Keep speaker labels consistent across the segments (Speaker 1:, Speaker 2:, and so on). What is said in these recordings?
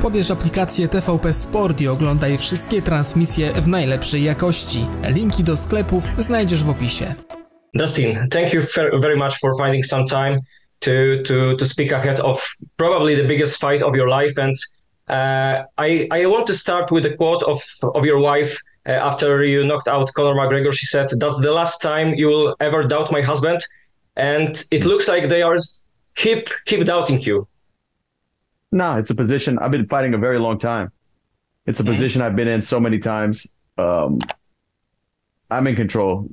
Speaker 1: Pobierz aplikację TVP Sport i oglądaj wszystkie transmisje w najlepszej jakości. Linki do sklepów znajdziesz w opisie.
Speaker 2: Dustin, thank you very much for finding some time to speak ahead of probably the biggest fight of your life. And I want to start with a quote of your wife after you knocked out Conor McGregor. She said, "That's the last time you will ever doubt my husband." And it looks like they are keep doubting you.
Speaker 3: No, it's a position. I've been fighting a very long time. It's a position I've been in so many times. I'm in control,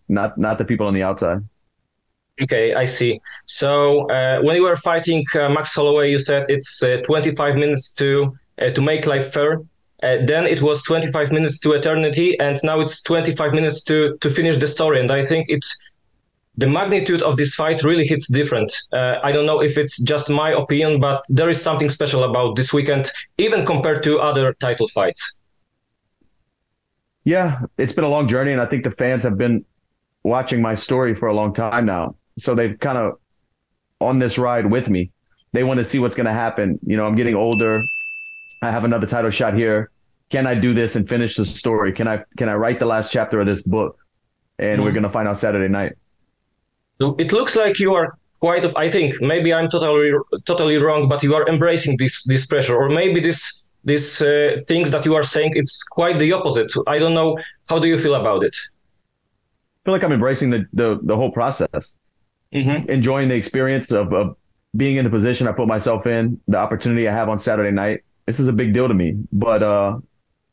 Speaker 3: not the people on the outside.
Speaker 2: Okay, I see. So when you were fighting Max Holloway, you said it's 25 minutes to make life fair. Then it was 25 minutes to eternity, and now it's 25 minutes to finish the story. And I think the magnitude of this fight really hits different. I don't know if it's just my opinion, but there is something special about this weekend, even compared to other title fights.
Speaker 3: Yeah, it's been a long journey, and I think the fans have been watching my story for a long time now. So they've kind of on this ride with me. They want to see what's going to happen. I'm getting older. I have another title shot here. Can I do this and finish the story? Can I write the last chapter of this book? And we're going to find out Saturday night.
Speaker 2: So it looks like you are I think maybe I'm totally wrong, but you are embracing this pressure, or maybe this things that you are saying, it's quite the opposite. I don't know. How do you feel about it?
Speaker 3: I feel like I'm embracing the whole process, enjoying the experience of being in the position I put myself in, the opportunity I have on Saturday night. This is a big deal to me, but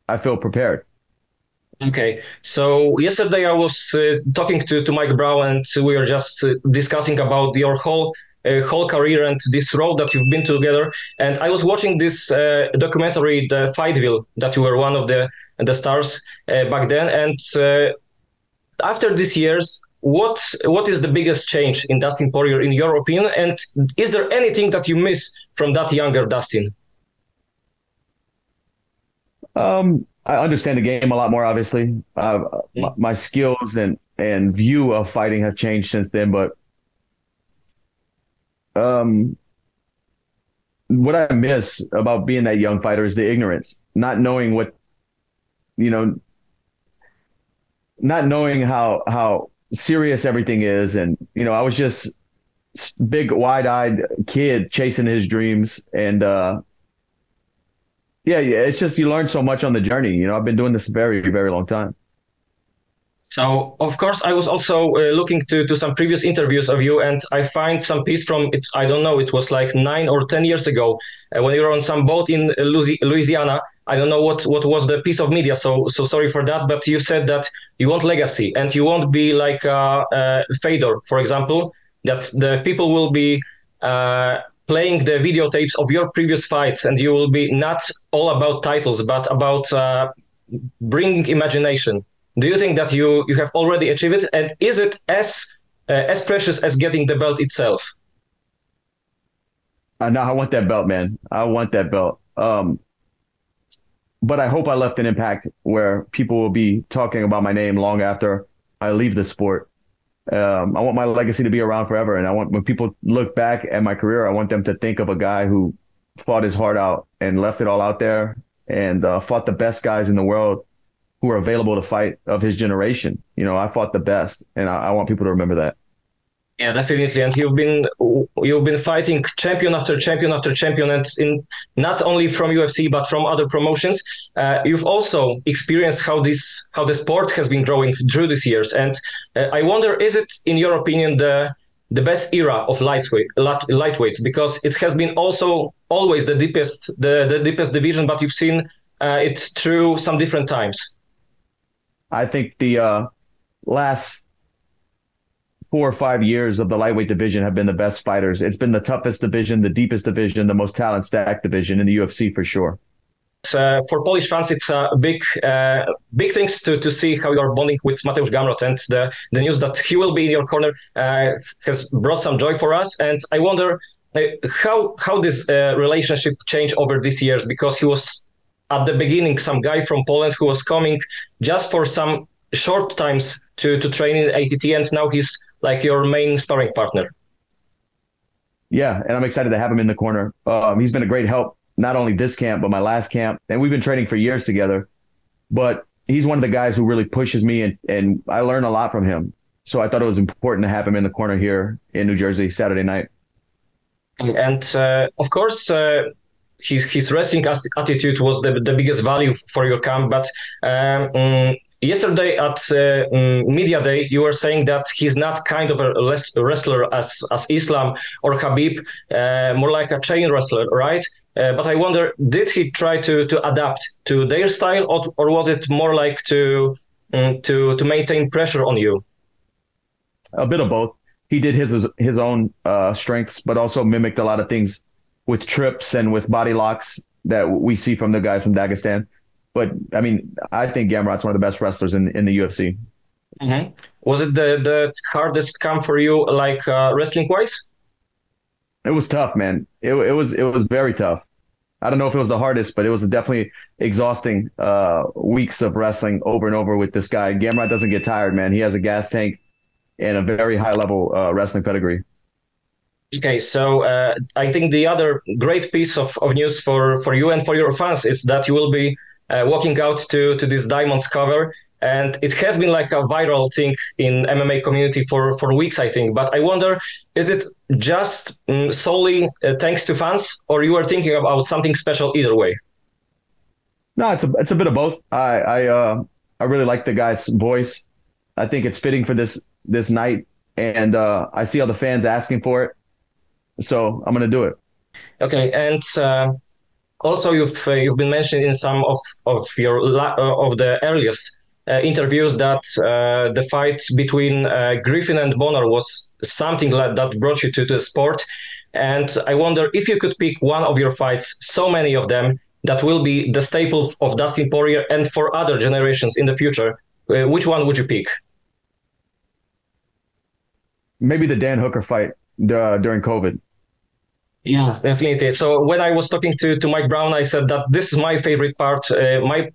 Speaker 3: I feel prepared. Okay,
Speaker 2: so yesterday I was talking to Mike Brown, and we were just discussing about your whole career and this road that you've been together. And I was watching this documentary, the Fightville, that you were one of the stars back then. And after these years, what is the biggest change in Dustin Poirier, in your opinion? And is there anything that you miss from that younger Dustin?
Speaker 3: I understand the game a lot more, obviously. My skills and view of fighting have changed since then, but what I miss about being that young fighter is the ignorance, not knowing not knowing how serious everything is. And, I was just big, wide-eyed kid chasing his dreams. And, yeah, it's just you learn so much on the journey. I've been doing this a very, very long time.
Speaker 2: So, of course, I was also looking to some previous interviews of you, and I find some piece from it. I don't know, it was like 9 or 10 years ago when you were on some boat in Louisiana. I don't know what was the piece of media, so sorry for that. But you said that you want legacy and you won't be like Fedor, for example, that the people will be playing the videotapes of your previous fights, and you will be not all about titles, but about bringing imagination. Do you think that you have already achieved it? And is it as precious as getting the belt itself?
Speaker 3: No, I want that belt, man. I want that belt. But I hope I left an impact where people will be talking about my name long after I leave the sport. I want my legacy to be around forever. And I want, when people look back at my career, I want them to think of a guy who fought his heart out and left it all out there and fought the best guys in the world who are available to fight of his generation. I fought the best, and I want people to remember that.
Speaker 2: Yeah, definitely. And you've been fighting champion after champion after champion, and in not only from UFC but from other promotions. You've also experienced how the sport has been growing through these years. And I wonder, is it, in your opinion, the best era of lightweights? Because it has been also always the deepest division, but you've seen it through some different times.
Speaker 3: I think the last 4 or 5 years of the lightweight division have been the best fighters. It's been the toughest division, the deepest division, the most talent stacked division in the UFC for sure.
Speaker 2: For Polish fans, it's a big things to see how you're bonding with Mateusz Gamrotem, and the news that he will be in your corner has brought some joy for us. And I wonder how this relationship changed over these years, because he was at the beginning some guy from Poland who was coming just for some short times to train in ATT, and now he's like your main sparring partner.
Speaker 3: Yeah, and I'm excited to have him in the corner. He's been a great help not only this camp, but my last camp. And we've been training for years together. But he's one of the guys who really pushes me, and I learn a lot from him. So I thought it was important to have him in the corner here in New Jersey Saturday night.
Speaker 2: And of course, his wrestling attitude was the biggest value for your camp. But yesterday at Media Day, you were saying that he's not kind of a wrestler as Islam or Khabib, more like a chain wrestler, right? But I wonder, did he try to adapt to their style, or was it more like to maintain pressure on you?
Speaker 3: A bit of both. He did his own strengths, but also mimicked a lot of things with trips and with body locks that we see from the guys from Dagestan. But I mean, I think Gamrot's one of the best wrestlers in the UFC.
Speaker 2: Mm-hmm. Was it the hardest camp for you, like wrestling wise?
Speaker 3: It was tough, man. It was very tough. I don't know if it was the hardest, but it was definitely exhausting weeks of wrestling over and over with this guy. Gamrot doesn't get tired, man. He has a gas tank and a very high level wrestling pedigree.
Speaker 2: Okay, so I think the other great piece of news for you and for your fans is that you will be walking out to this Diamonds cover. And it has been like a viral thing in MMA community for weeks, I think. But I wonder, is it just solely thanks to fans, or you are thinking about something special either way?
Speaker 3: No, it's a bit of both. I really like the guy's voice. I think it's fitting for this night, and I see all the fans asking for it, so I'm gonna do it.
Speaker 2: Okay, and also you've been mentioned in some of the earliest interviews that the fight between Griffin and Bonner was something that brought you to the sport. And I wonder if you could pick one of your fights, so many of them, that will be the staple of Dustin Poirier and for other generations in the future. Which one would you pick?
Speaker 3: Maybe the Dan Hooker fight during COVID.
Speaker 2: Yeah, definitely. So when I was talking to Mike Brown, I said that this is my favorite part,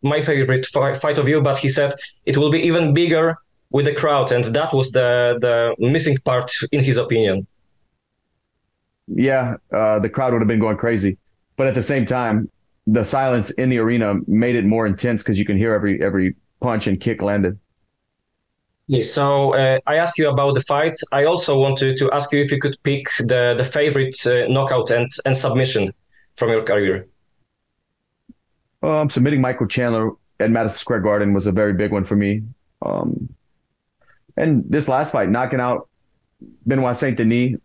Speaker 2: my favorite fight of you, but he said it will be even bigger with the crowd, and that was the missing part in his opinion.
Speaker 3: Yeah, the crowd would have been going crazy, but at the same time, the silence in the arena made it more intense because you can hear every punch and kick landed.
Speaker 2: Yeah, so I asked you about the fight. I also wanted to ask you if you could pick the favorite knockout and submission from your career.
Speaker 3: Submitting Michael Chandler at Madison Square Garden was a very big one for me. And this last fight, knocking out Benoit Saint Denis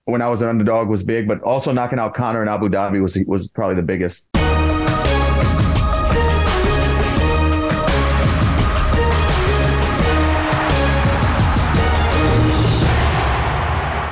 Speaker 3: when I was an underdog was big, but also knocking out Conor in Abu Dhabi was probably the biggest.